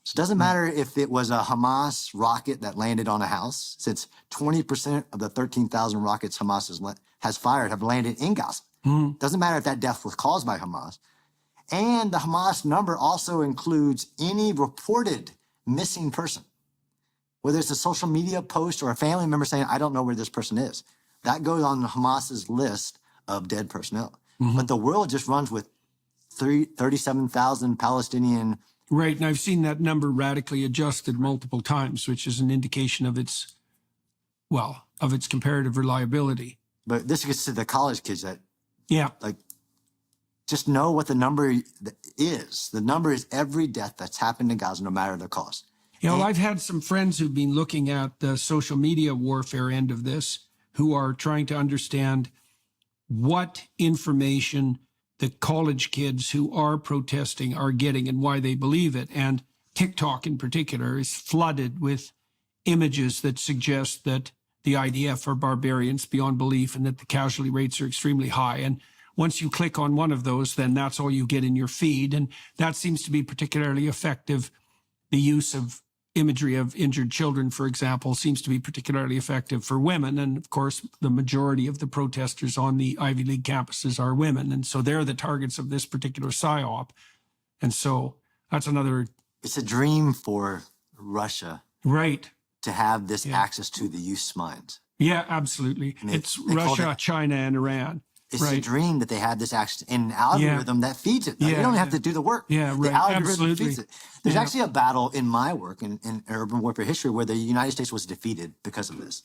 So it doesn't matter if it was a Hamas rocket that landed on a house, since 20% of the 13,000 rockets Hamas has fired have landed in Gaza. Doesn't matter if that death was caused by Hamas. And the Hamas number also includes any reported missing person, whether it's a social media post or a family member saying, I don't know where this person is. That goes on Hamas's list of dead personnel. But the world just runs with 37,000 Palestinian. Right, and I've seen that number radically adjusted multiple times, which is an indication of its comparative reliability. But this gets to the college kids that, like, just know what the number is. The number is every death that's happened in Gaza, no matter the cost. I've had some friends who've been looking at the social media warfare end of this, who are trying to understand what information the college kids who are protesting are getting and why they believe it. And TikTok in particular is flooded with images that suggest that the IDF are barbarians beyond belief and that the casualty rates are extremely high. And once you click on one of those, then that's all you get in your feed. And that seems to be particularly effective. The use of imagery of injured children, for example, seems to be particularly effective for women. And of course, the majority of the protesters on the Ivy League campuses are women. And so they're the targets of this particular PSYOP. And so that's another... It's a dream for Russia. Right. To have this access to the youth's minds. Yeah, absolutely. It's Russia, China, and Iran. It's a dream that they had this access in an algorithm that feeds it. You don't have to do the work. Yeah, right. The algorithm Absolutely. feeds it. There's actually a battle in my work in urban warfare history where the United States was defeated because of this.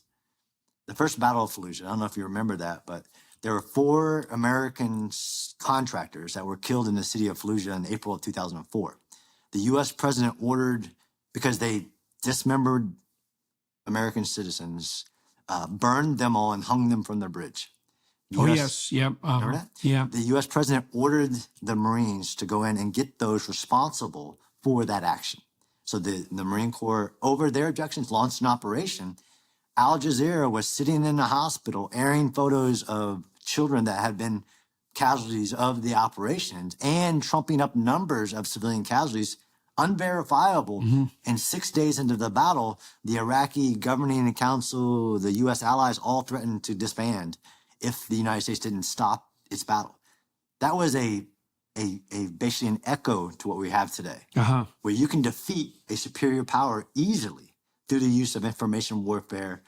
The first Battle of Fallujah. I don't know if you remember that, but there were 4 American contractors that were killed in the city of Fallujah in April of 2004. The U.S. president ordered, because they dismembered American citizens, burned them all and hung them from the bridge. Yes. Yep. Remember that? Yeah. The U.S. president ordered the Marines to go in and get those responsible for that action. So the Marine Corps, over their objections, launched an operation. Al Jazeera was sitting in a hospital airing photos of children that had been casualties of the operations and trumping up numbers of civilian casualties, unverifiable. And 6 days into the battle, the Iraqi governing council, the U.S. allies all threatened to disband if the United States didn't stop its battle. That was basically an echo to what we have today, where you can defeat a superior power easily through the use of information warfare,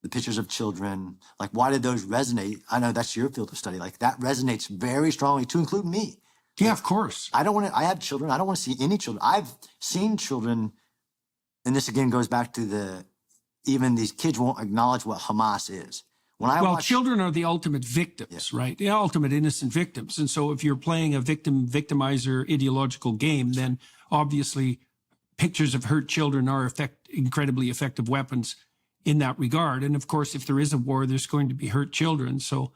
the pictures of children. Like, why did those resonate? I know that's your field of study. Like, that resonates very strongly, to include me. Yeah, of course. I have children. I don't want to see any children. I've seen children, and this again goes back to even these kids won't acknowledge what Hamas is. Children are the ultimate victims, right? The ultimate innocent victims. And so if you're playing a victimizer ideological game, then obviously pictures of hurt children are incredibly effective weapons in that regard. And of course, if there is a war, there's going to be hurt children. So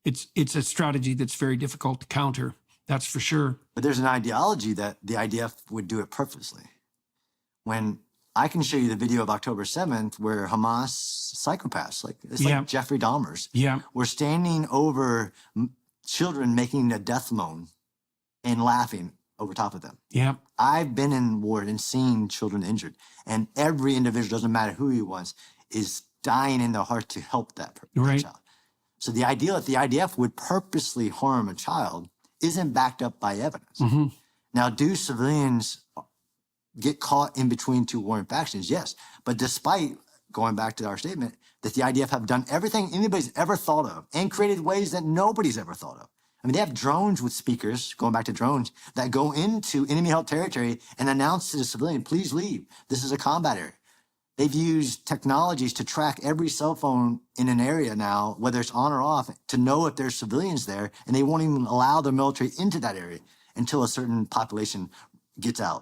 it's a strategy that's very difficult to counter. That's for sure. But there's an ideology that the IDF would do it purposely. When I can show you the video of October 7th where Hamas psychopaths, like Jeffrey Dahmer's, were standing over children making a death moan and laughing over top of them. Yeah. I've been in war and seen children injured, and every individual, doesn't matter who he was, is dying in their heart to help that child. So the idea that the IDF would purposely harm a child isn't backed up by evidence. Now, do civilians get caught in between two warring factions? Yes. But despite, going back to our statement, that the IDF have done everything anybody's ever thought of and created ways that nobody's ever thought of. I mean, they have drones with speakers, going back to drones, that go into enemy-held territory and announce to the civilian, please leave. This is a combat area. They've used technologies to track every cell phone in an area now, whether it's on or off, to know if there's civilians there, and they won't even allow the military into that area until a certain population gets out.